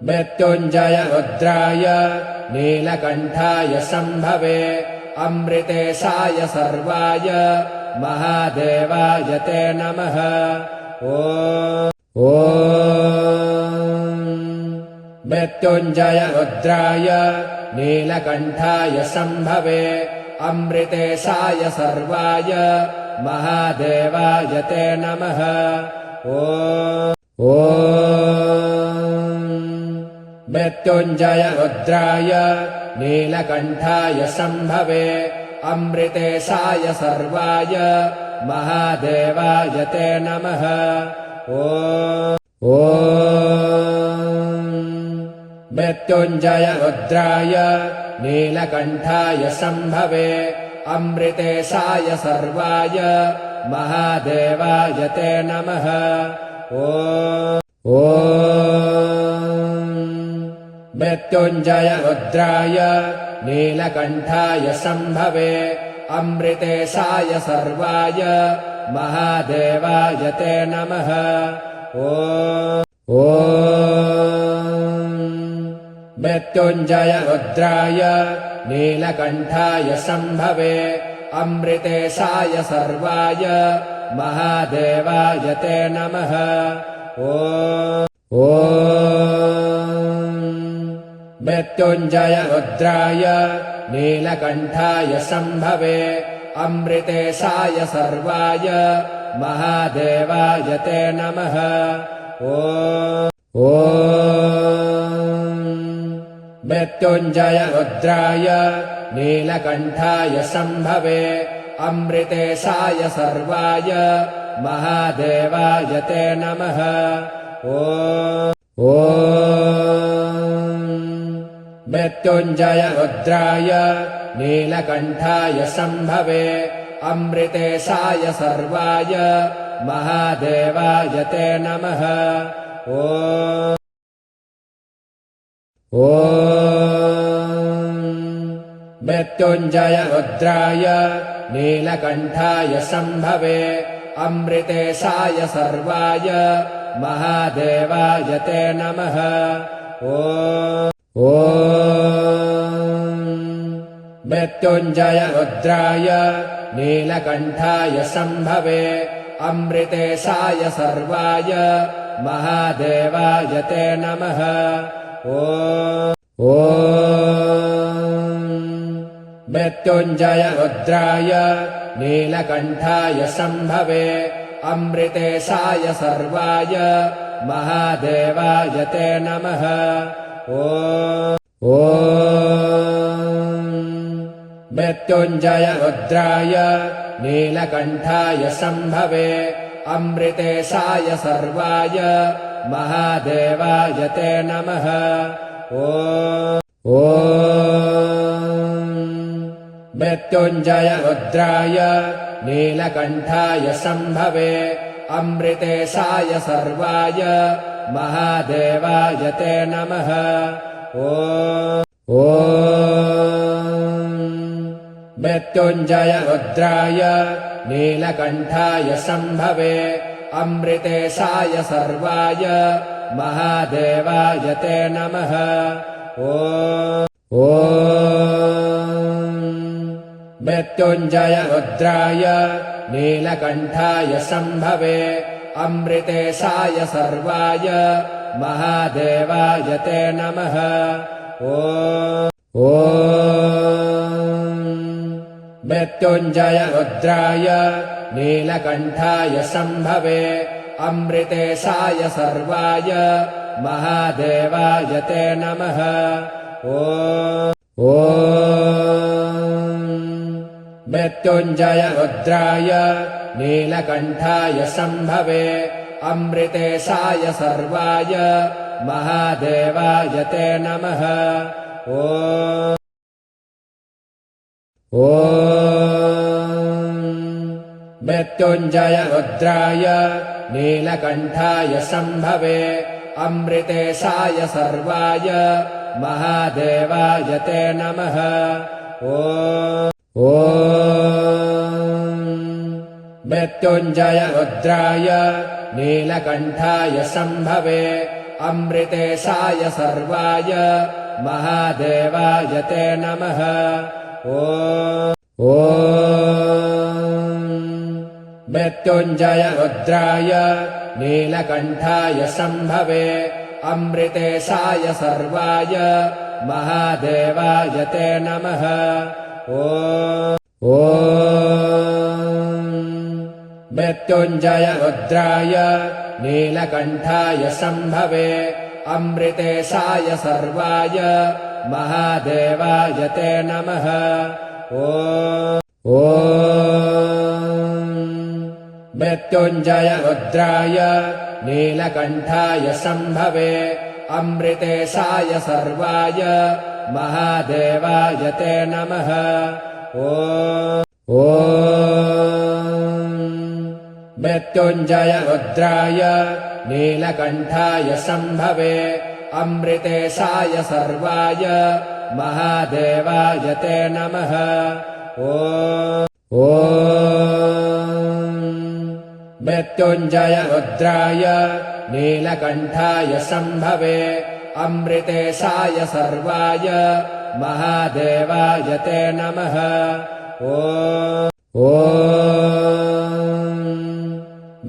मृत्युञ्जय रुद्राय नीलकण्ठाय शम्भवे अमृतेशाय सर्वाय महादेवाय ते नमः। मृत्युञ्जय रुद्राय नीलकण्ठाय शम्भवे अमृतेशाय सर्वाय महादेवाय ते नमः। मृत्युञ्जय रुद्राय नीलकण्ठाय शम्भवे अमृतेशाय सर्वाय महादेवाय ते नमः। मृत्युञ्जय रुद्राय नीलकण्ठाय शम्भवे अमृतेशाय सर्वाय महादेवाय ते नमः। मृत्युञ्जय रुद्राय नीलकण्ठाय शम्भवे अमृतेशाय सर्वाय महादेवाय ते नमः। मृत्युञ्जय रुद्राय नीलकण्ठाय शम्भवे अमृतेशाय सर्वाय महादेवाय ते नमः। मृत्युञ्जय रुद्राय नीलकण्ठाय शम्भवे अमृतेशाय सर्वाय महादेवाय ते नमः। मृत्युञ्जय रुद्राय नीलकण्ठाय शम्भवे अमृतेशाय सर्वाय महादेवाय ते नमः। मृत्युञ्जय रुद्राय नीलकण्ठाय शम्भवे अमृतेशाय सर्वाय महादेवाय ते नमः। मृत्युञ्जय रुद्राय नीलकण्ठाय शम्भवे अमृतेशाय सर्वाय महादेवाय ते नमः। मृत्युञ्जय रुद्राय नीलकण्ठाय शम्भवे अमृतेशाय सर्वाय महादेवाय ते नमः। मृत्युञ्जय रुद्राय नीलकण्ठाय शम्भवे अमृतेशाय सर्वाय महादेवाय ते नमः। मृत्युञ्जय रुद्राय नीलकण्ठाय शम्भवे अमृतेशाय सर्वाय महादेवाय ते नमः। मृत्युञ्जय रुद्राय नीलकण्ठाय शम्भवे अमृतेशाय सर्वाय महादेवाय ते नमः। मृत्युञ्जय रुद्राय नीलकण्ठाय शम्भवे अमृतेशाय सर्वाय महादेवाय ते नमः। मृत्युञ्जय रुद्राय नीलकण्ठाय शम्भवे अमृतेशाय सर्वाय महादेवाय ते नमः। मृत्युञ्जय रुद्राय नीलकण्ठाय शम्भवे अमृतेशाय सर्वाय महादेवाय ते नमः। मृत्युञ्जय रुद्राय नीलकण्ठाय शम्भवे अमृतेशाय सर्वाय महादेवाय ते नमः। मृत्युञ्जय रुद्राय नीलकण्ठाय शम्भवे अमृतेशाय सर्वाय महादेवाय ते नमः। मृत्युञ्जय रुद्राय नीलकण्ठाय शम्भवे अमृतेशाय सर्वाय महादेवाय ते नमः ॐ मृत्युञ्जय रुद्राय नीलकण्ठाय शम्भवे अमृतेशाय सर्वाय महादेवाय ते नमः ॐ मृत्युञ्जय रुद्राय नीलकण्ठाय शम्भवे अमृतेशाय सर्वाय महादेवाय ते नमः ॐ मृत्युञ्जय रुद्राय नीलकण्ठाय शम्भवे अमृतेशाय सर्वाय महादेवाय ते नमः ॐ मृत्युञ्जय रुद्राय नीलकण्ठाय शम्भवे अमृतेशाय सर्वाय महादेवाय ते नमः ॐ मृत्युञ्जय रुद्राय नीलकण्ठाय शम्भवे अमृतेशाय सर्वाय महादेवाय ते नमः ॐ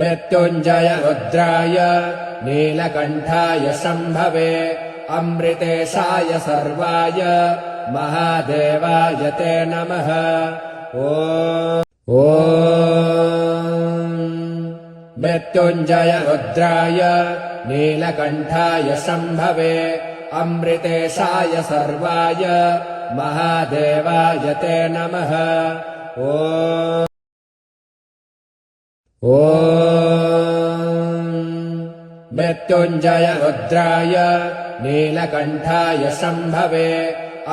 मृत्युञ्जय रुद्राय नीलकण्ठाय शम्भवे अमृतेशाय सर्वाय महादेवाय ते नमः ॐ मृत्युञ्जय रुद्राय नीलकण्ठाय शम्भवे अमृतेशाय सर्वाय महादेवाय ते नमः ॐ मृत्युञ्जय रुद्राय नीलकण्ठाय शम्भवे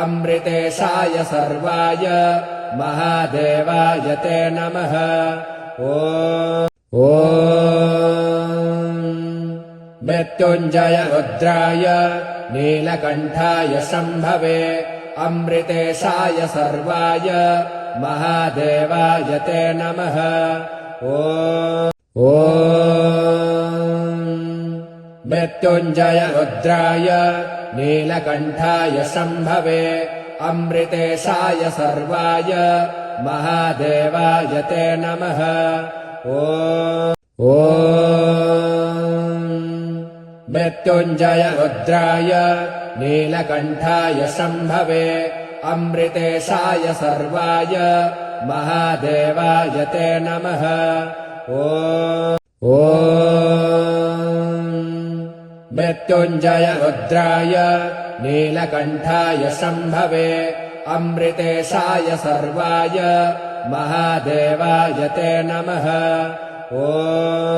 अमृतेशाय सर्वाय महादेवाय ते नमः ॐ मृत्युञ्जय रुद्राय नीलकण्ठाय शम्भवे अमृतेशाय सर्वाय महादेवाय ते नमः ॐ मृत्युञ्जय रुद्राय नीलकण्ठाय शम्भवे अमृतेशाय सर्वाय महादेवाय ते नमः ॐ मृत्युञ्जय रुद्राय नीलकण्ठाय शम्भवे अमृतेशाय सर्वाय महादेवाय ते नमः ॐ मृत्युञ्जय रुद्राय नीलकण्ठाय शम्भवे अमृतेशाय सर्वाय महादेवाय ते नमः ॐ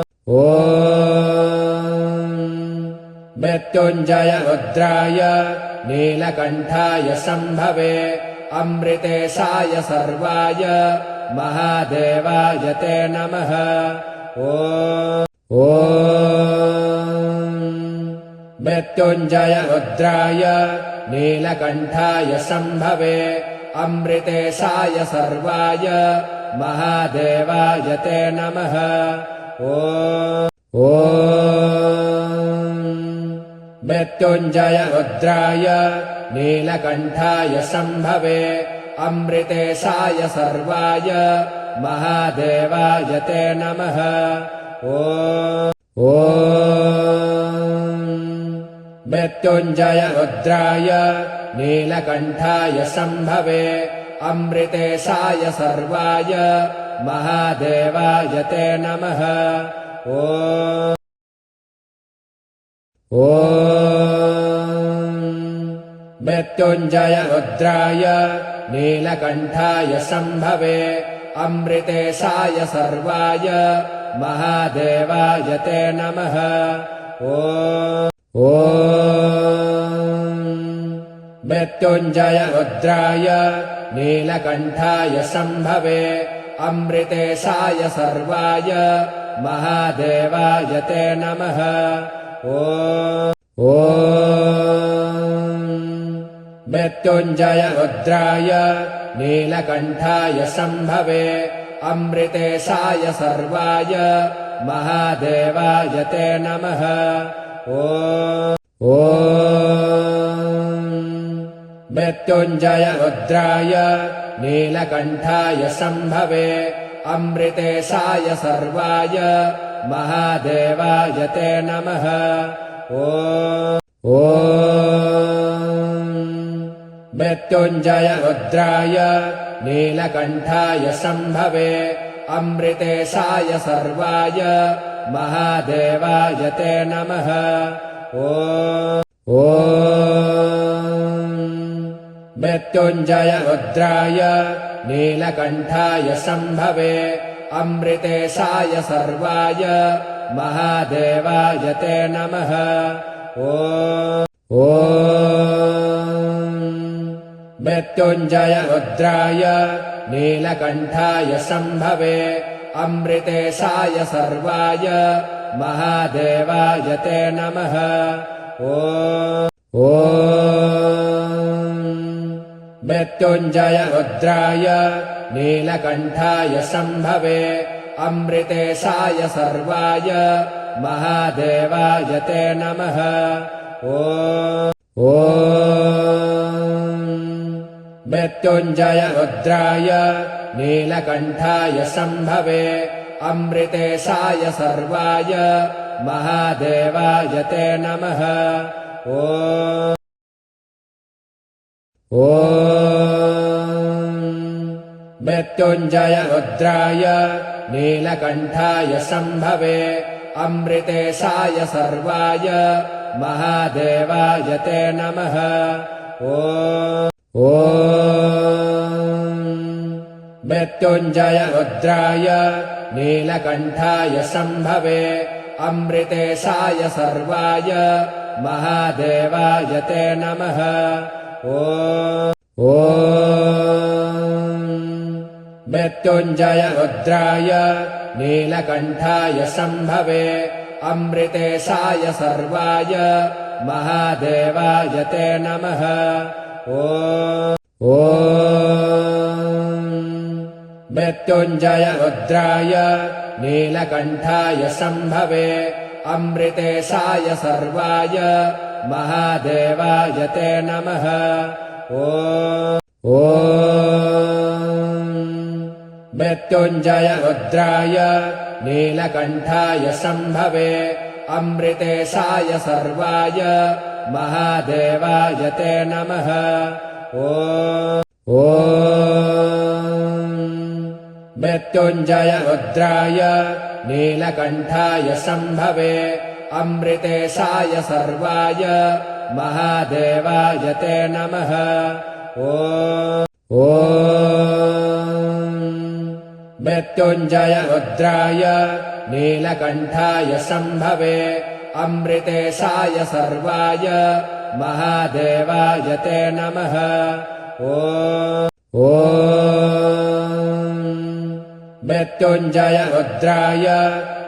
मृत्युञ्जय रुद्राय नीलकण्ठाय शम्भवे अमृतेशाय सर्वाय महादेवाय ते नमः ॐ मृत्युञ्जय रुद्राय नीलकण्ठाय शम्भवे अमृतेशाय सर्वाय महादेवाय ते नमः ॐ मृत्युञ्जय रुद्राय नीलकण्ठाय शम्भवे अमृतेशाय सर्वाय महादेवाय ते नमः ॐ मृत्युञ्जय रुद्राय नीलकण्ठाय शम्भवे अमृतेशाय सर्वाय महादेवाय ते नमः ॐ मृत्युञ्जय रुद्राय नीलकण्ठाय शम्भवे अमृतेशाय सर्वाय महादेवाय ते नमः ॐ मृत्युञ्जय रुद्राय नीलकण्ठाय शम्भवे अमृतेशाय सर्वाय महादेवाय ते नमः ॐ मृत्युञ्जय रुद्राय नीलकण्ठाय शम्भवे अमृतेशाय सर्वाय महादेवाय ते नमः। ॐ मृत्युञ्जय रुद्राय नीलकण्ठाय शम्भवे अमृतेशाय सर्वाय महादेवाय ते नमः। ॐ मृत्युञ्जय रुद्राय नीलकण्ठाय शम्भवे अमृतेशाय सर्वाय महादेवाय ते नमः। ॐ मृत्युञ्जय रुद्राय नीलकण्ठाय शम्भवे अमृतेशाय सर्वाय महादेवाय ते नमः। ॐ मृत्युञ्जय रुद्राय नीलकण्ठाय शम्भवे अमृतेशाय सर्वाय महादेवाय ते नमः। ॐ मृत्युञ्जय रुद्राय नीलकण्ठाय शम्भवे अमृतेशाय सर्वाय महादेवाय ते नमः। ॐ मृत्युञ्जय रुद्राय नीलकण्ठाय शम्भवे अमृतेशाय सर्वाय महादेवाय ते नमः। ॐ मृत्युञ्जय रुद्राय नीलकण्ठाय शम्भवे अमृतेशाय सर्वाय महादेवाय ते नमः। ॐ मृत्युञ्जय रुद्राय नीलकण्ठाय शम्भवे अमृतेशाय सर्वाय महादेवाय ते नमः। ॐ मृत्युञ्जय रुद्राय नीलकण्ठाय शम्भवे अमृतेशाय सर्वाय महादेवाय ते नमः। ॐ मृत्युञ्जय रुद्राय नीलकण्ठाय शम्भवे अमृतेशाय सर्वाय महादेवाय ते नमः। ॐ मृत्युञ्जय रुद्राय नीलकण्ठाय शम्भवे अमृतेशाय सर्वाय महादेवाय ते नमः। ॐ मृत्युञ्जय रुद्राय नीलकण्ठाय शम्भवे अमृतेशाय सर्वाय महादेवाय ते नमः। ॐ मृत्युञ्जय रुद्राय नीलकण्ठाय शम्भवे अमृतेशाय सर्वाय महादेवाय ते नमः। ॐ मृत्युञ्जय रुद्राय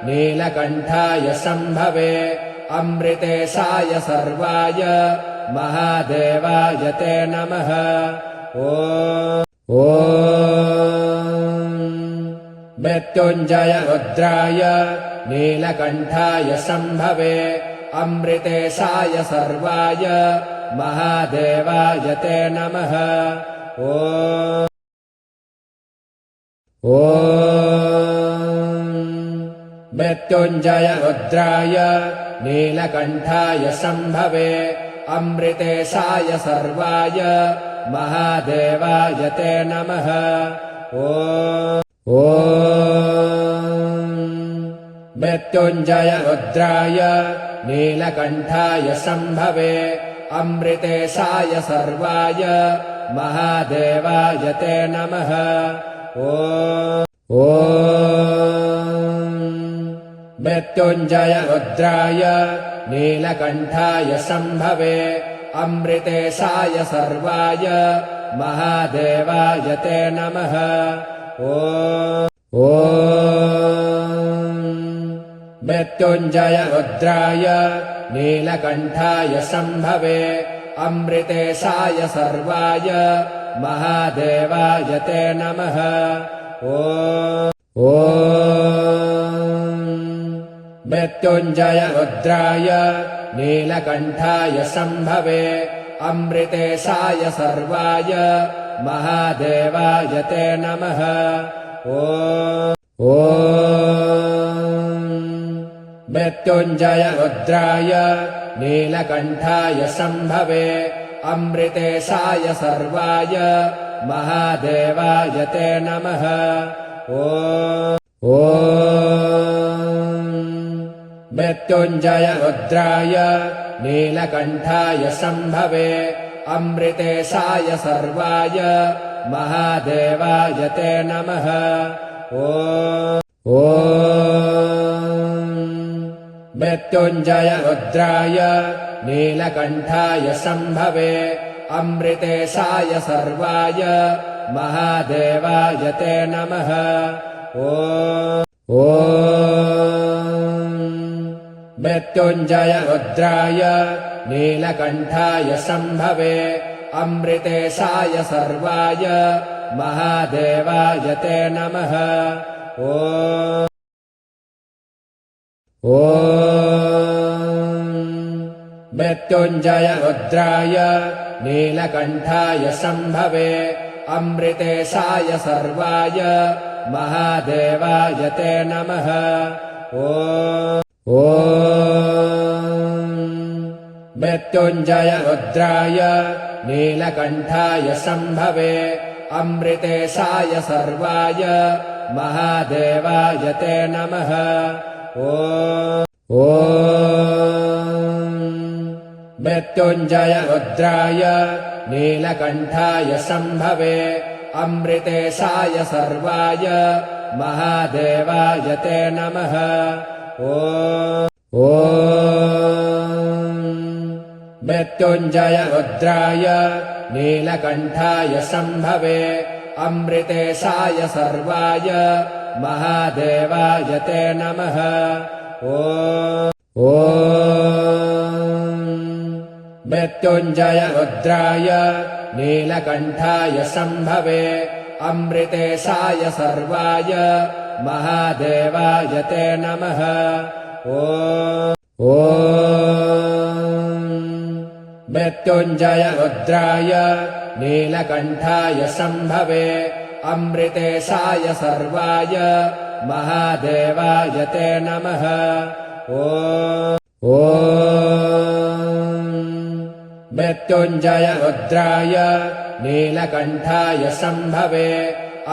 नीलकण्ठाय शम्भवे अमृतेशाय सर्वाय महादेवाय ते नमः। ॐ मृत्युञ्जय रुद्राय नीलकण्ठाय शम्भवे अमृतेशाय सर्वाय महादेवाय ते नमः। ॐ मृत्युञ्जय रुद्राय नीलकण्ठाय शम्भवे अमृतेशाय सर्वाय महादेवाय ते नमः। ॐ मृत्युञ्जय रुद्राय नीलकण्ठाय शम्भवे अमृतेशाय सर्वाय महादेवाय ते नमः। ॐ मृत्युञ्जय रुद्राय नीलकण्ठाय शम्भवे अमृतेशाय सर्वाय महादेवाय ते नमः। ॐ मृत्युञ्जय रुद्राय नीलकण्ठाय शम्भवे अमृतेशाय सर्वाय महादेवाय ते नमः। ॐ मृत्युञ्जय रुद्राय नीलकण्ठाय शम्भवे अमृतेशाय सर्वाय महादेवाय ते नमः। ॐ मृत्युञ्जय रुद्राय नीलकण्ठाय शम्भवे अमृतेशाय सर्वाय महादेवाय ते नमः। ॐ मृत्युञ्जय रुद्राय नीलकण्ठाय शम्भवे अमृतेशाय सर्वाय महादेवाय ते नमः। ॐ मृत्युञ्जय रुद्राय नीलकण्ठाय शम्भवे अमृतेशाय सर्वाय महादेवाय ते नमः। ॐ मृत्युञ्जय रुद्राय नीलकण्ठाय शम्भवे अमृतेशाय सर्वाय महादेवाय ते नमः। ॐ मृत्युञ्जय रुद्राय नीलकण्ठाय शम्भवे अमृतेशाय सर्वाय महादेवाय ते नमः। ॐ मृत्युञ्जय रुद्राय नीलकण्ठाय शम्भवे अमृतेशाय सर्वाय महादेवाय ते नमः। ॐ मृत्युञ्जय रुद्राय नीलकण्ठाय शम्भवे अमृतेशाय सर्वाय महादेवाय ते नमः। ॐ मृत्युञ्जय रुद्राय नीलकण्ठाय शम्भवे अमृतेशाय सर्वाय महादेवाय ते नमः। ॐ मृत्युञ्जय रुद्राय नीलकण्ठाय शम्भवे अमृतेशाय सर्वाय महादेवाय ते नमः। ॐ मृत्युञ्जय रुद्राय नीलकण्ठाय शम्भवे अमृतेशाय सर्वाय महादेवाय ते नमः। ॐ मृत्युञ्जय रुद्राय नीलकण्ठाय शम्भवे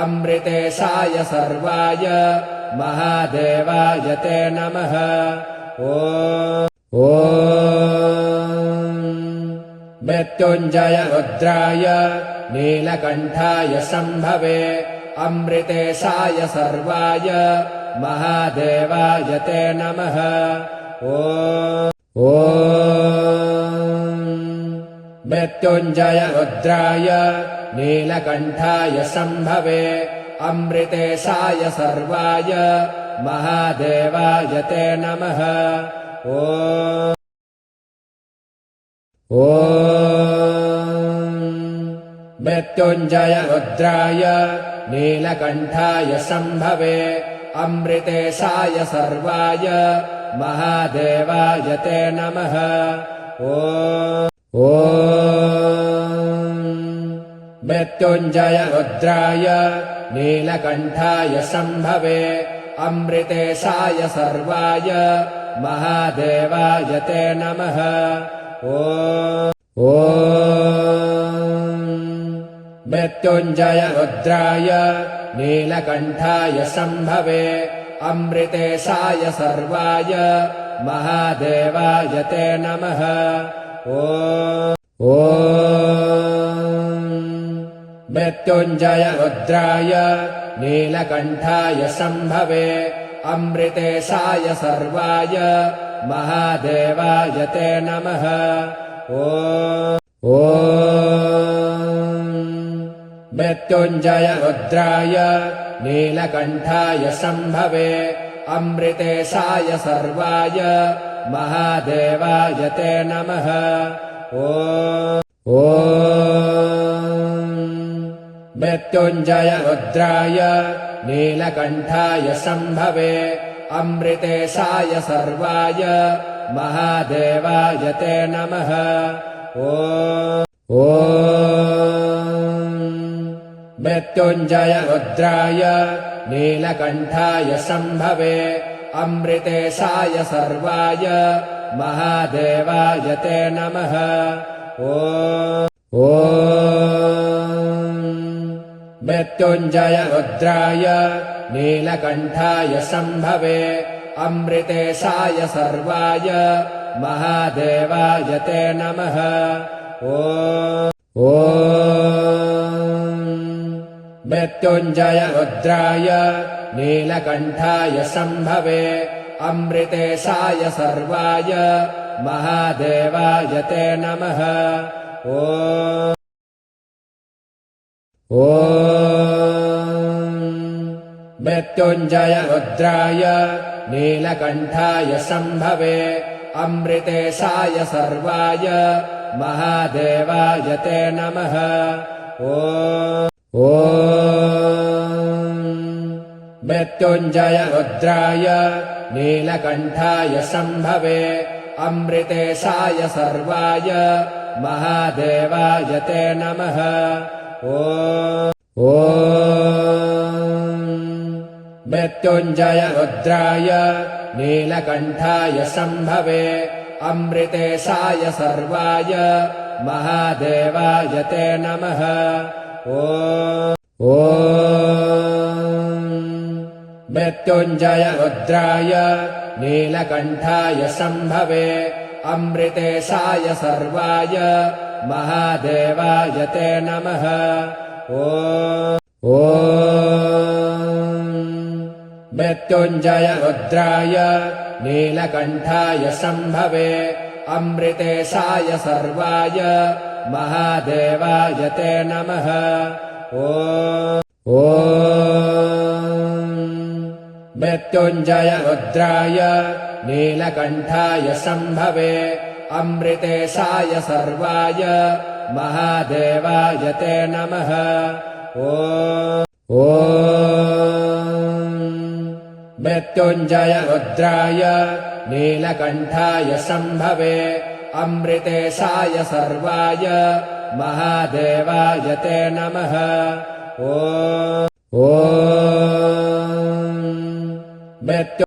अमृतेशाय सर्वाय महादेवाय ते नमः। ॐ मृत्युञ्जय रुद्राय नीलकण्ठाय शम्भवे अमृतेशाय सर्वाय महादेवाय ते नमः। ॐ मृत्युञ्जय रुद्राय नीलकण्ठाय शम्भवे अमृतेशाय सर्वाय महादेवाय ते नमः। ॐ मृत्युञ्जय रुद्राय नीलकण्ठाय शम्भवे अमृतेशाय सर्वाय महादेवाय ते नमः। ॐ मृत्युञ्जय रुद्राय नीलकण्ठाय शम्भवे अमृतेशाय सर्वाय महादेवाय ते नमः। ॐ मृत्युञ्जय रुद्राय नीलकण्ठाय शम्भवे अमृतेशाय सर्वाय महादेवाय ते नमः। ॐ मृत्युञ्जय रुद्राय नीलकण्ठाय शम्भवे अमृतेशाय सर्वाय महादेवाय ते नमः। ॐ मृत्युञ्जय रुद्राय नीलकण्ठाय शम्भवे अमृतेशाय सर्वाय महादेवाय ते नमः। ॐ मृत्युञ्जय रुद्राय नीलकण्ठाय शम्भवे अमृतेशाय सर्वाय महादेवाय ते नमः। ॐ मृत्युञ्जय रुद्राय नीलकण्ठाय शम्भवे अमृतेशाय सर्वाय महादेवाय ते नमः। ॐ मृत्युञ्जय रुद्राय नीलकण्ठाय शम्भवे अमृतेशाय सर्वाय महादेवाय ते नमः। ॐ मृत्युञ्जय रुद्राय नीलकण्ठाय शम्भवे अमृतेशाय सर्वाय महादेवाय ते नमः। ॐ मृत्युञ्जय रुद्राय नीलकण्ठाय शम्भवे अमृतेशाय सर्वाय महादेवाय ते नमः। ॐ मृत्युञ्जय रुद्राय नीलकण्ठाय शम्भवे अमृतेशाय सर्वाय महादेवाय ते नमः। ॐ मृत्युञ्जय रुद्राय नीलकण्ठाय शम्भवे अमृतेशाय सर्वाय महादेवाय ते नमः। ॐ मृत्युञ्जय रुद्राय नीलकण्ठाय शम्भवे अमृतेशाय सर्वाय महादेवाय ते नमः। ॐ मृत्युञ्जय रुद्राय नीलकण्ठाय शम्भवे अमृतेशाय सर्वाय महादेवाय ते नमः। ॐ मृत्युञ्जय रुद्राय नीलकण्ठाय शम्भवे अमृतेशाय सर्वाय महादेवाय ते नमः। ॐ मृत्युञ्जय रुद्राय नीलकण्ठाय शम्भवे अमृतेशाय सर्वाय महादेवाय ते नमः। ॐ मृत्यु